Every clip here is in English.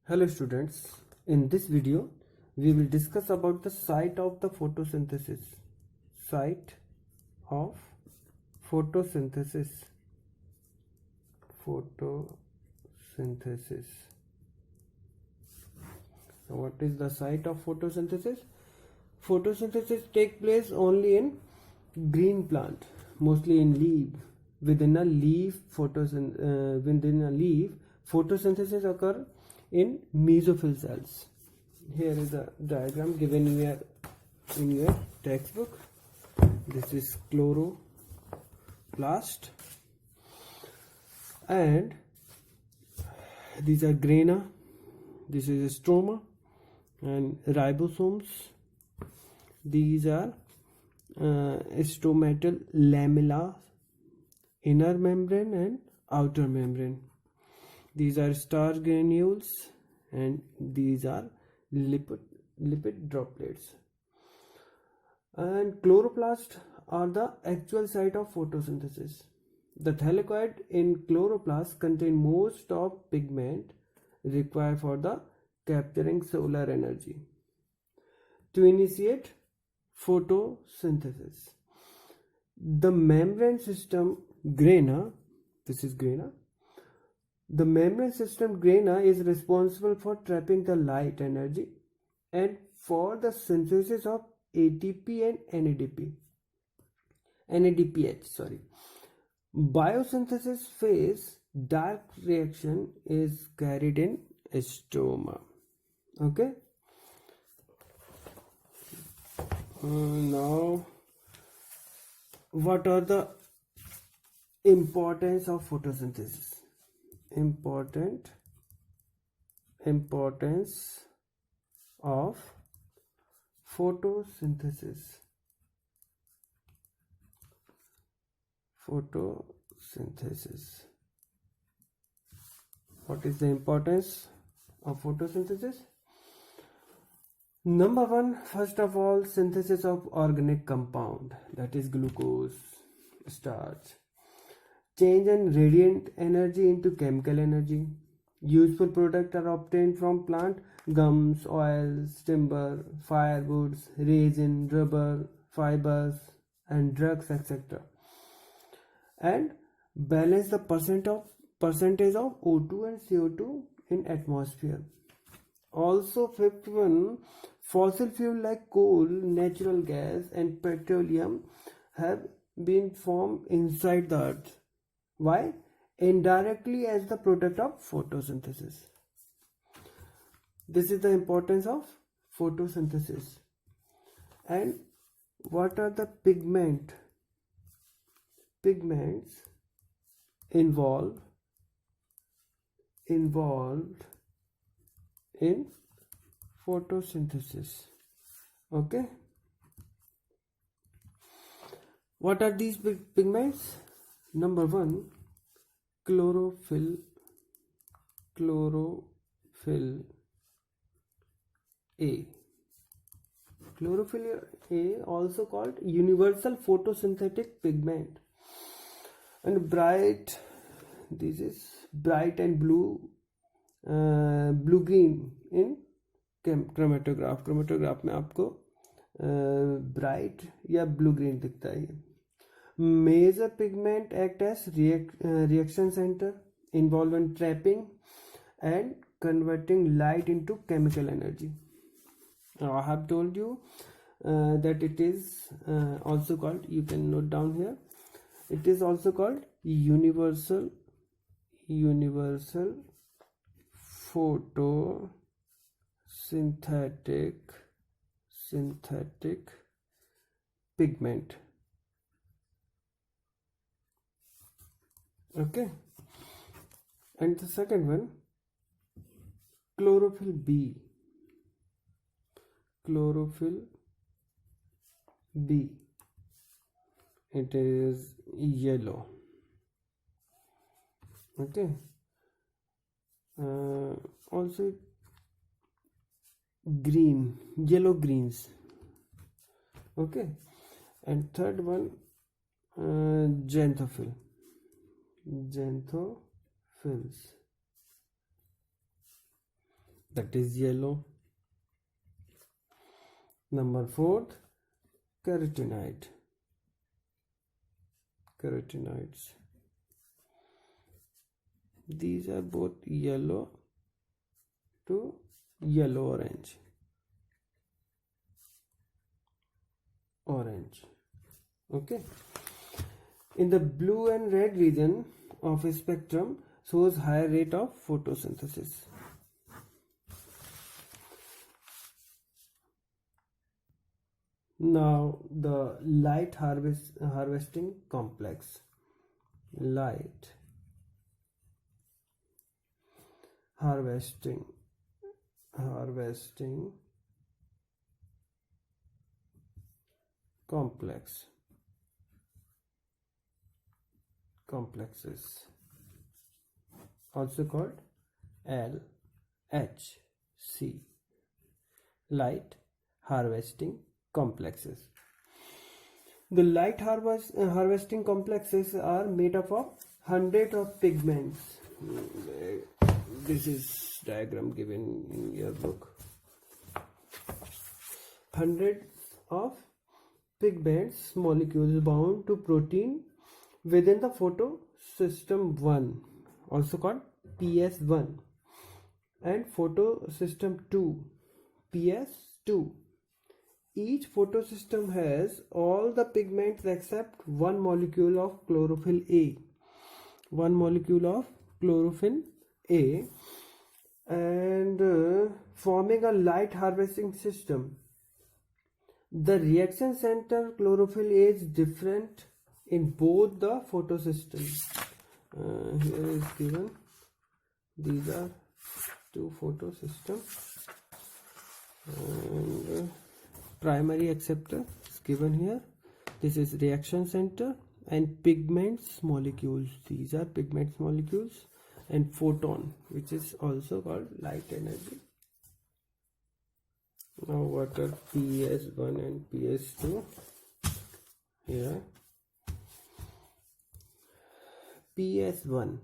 Hello students, in this video we will discuss about the site of the photosynthesis. Site of photosynthesis. Photosynthesis. What is the site of photosynthesis? Photosynthesis take place only in green plant, mostly in leaf. Within a leaf, photosynthesis occur in mesophyll cells. Here is a diagram given in your textbook. This is chloroplast, and these are grana. This is stroma and ribosomes. These are stomatal lamella, inner membrane and outer membrane. These are starch granules and these are lipid droplets. And chloroplasts are the actual site of photosynthesis. The thylakoid in chloroplast contain most of pigment required for the capturing solar energy to initiate photosynthesis. The membrane system grana, this is grana. The membrane system grana is responsible for trapping the light energy and for the synthesis of ATP and NADPH. Biosynthesis phase dark reaction is carried in stroma. Okay. Now, what are the importance of photosynthesis? Importance of photosynthesis. What is the importance of photosynthesis? Number one, first of all, synthesis of organic compound, that is glucose, starch. Change in radiant energy into chemical energy. Useful products are obtained from plant: gums, oils, timber, firewoods, resin, rubber, fibers, and drugs, etc. And balance the percentage of O2 and CO2 in atmosphere. Also, fifth one, fossil fuel like coal, natural gas, and petroleum have been formed inside the earth. Why? Indirectly as the product of photosynthesis. This is the importance of photosynthesis. And what are the pigments involved in photosynthesis? Okay. What are these pigments? Number one, chlorophyll A. Chlorophyll A, also called universal photosynthetic pigment, and bright. This is bright and blue green in chromatograph. Chromatograph में आपको bright या blue green दिखता है. Major pigment act as reaction center, involved in trapping and converting light into chemical energy. Now, I have told you that it is also called, you can note down here, it is also called universal photosynthetic pigment. Okay. And the second one, chlorophyll B. It is yellow. Okay. Also green, yellow greens. Okay. And third one, xanthophyll. Xanthophylls. that is yellow. Number 4th, carotenoids. These are both yellow to yellow orange. Okay. In the blue and red region of a spectrum shows higher rate of photosynthesis. Now the light harvesting complex. Light harvesting complexes, also called LHC, light harvesting complexes. The light harvesting complexes are made up of hundreds of pigments. This is diagram given in your book. Hundreds of pigments molecules bound to protein within the photosystem 1, also called PS1, and photosystem 2, PS2. Each photosystem has all the pigments except one molecule of chlorophyll A. And forming a light harvesting system. The reaction center chlorophyll A is different in both the photosystems. Here is given. These are two photosystems. And primary acceptor is given here. This is reaction center and pigments molecules. These are pigments molecules and photon, which is also called light energy. Now what are PS1 and PS2? Here PS1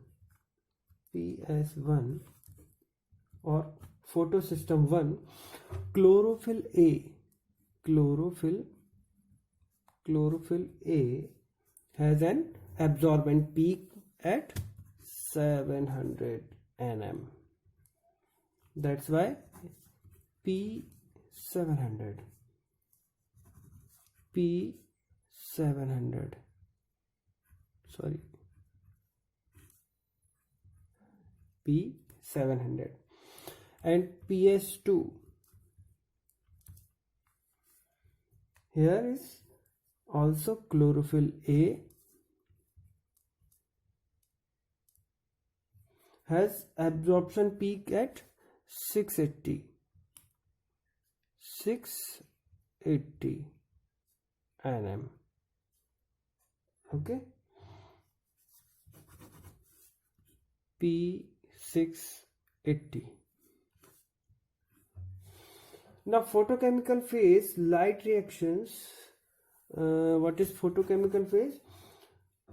or photosystem 1, chlorophyll A has an absorbent peak at 700 nm. That's why P700. P700 and PS2. Here is also chlorophyll A has absorption peak at 680 nm. Okay, P680. Now photochemical phase, light reactions. What is photochemical phase?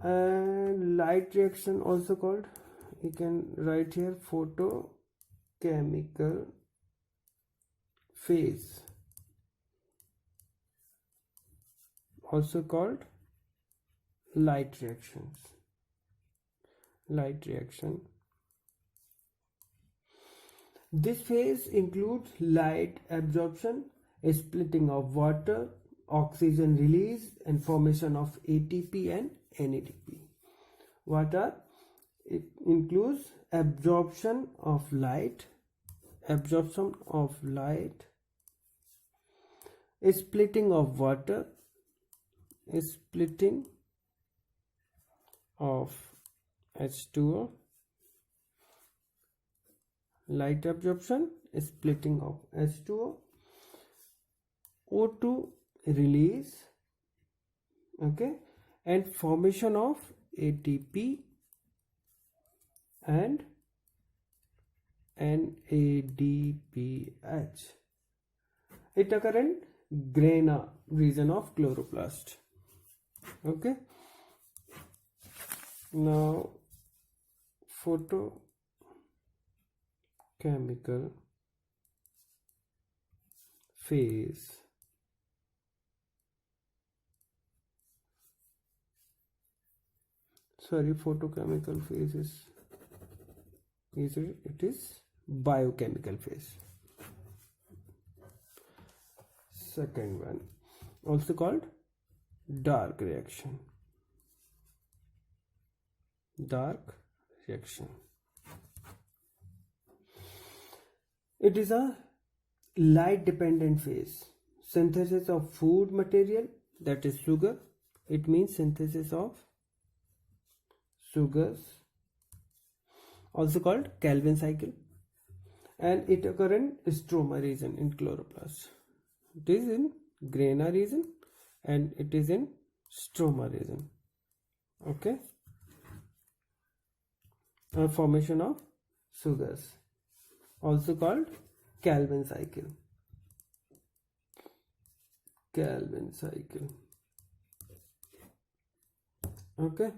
Light reaction, also called, you can write here, photochemical phase, also called light reactions. This phase includes light absorption, splitting of water, oxygen release, and formation of ATP and NADP. It includes absorption of light, splitting of water, splitting of H2O, light absorption, splitting of H2O, O2 release, okay, and formation of ATP and NADPH. It occurs in grana region of chloroplast. Okay, now photochemical phase. Sorry, photochemical phase it is biochemical phase. Second one, also called dark reaction. Dark reaction. It is a light dependent phase. Synthesis of food material, that is sugar. It means synthesis of sugars, also called Calvin cycle, and it occurs in stroma region in chloroplast. It is in grana region and it is in stroma region. Okay, a formation of sugars, also called Calvin cycle. Calvin cycle. Okay.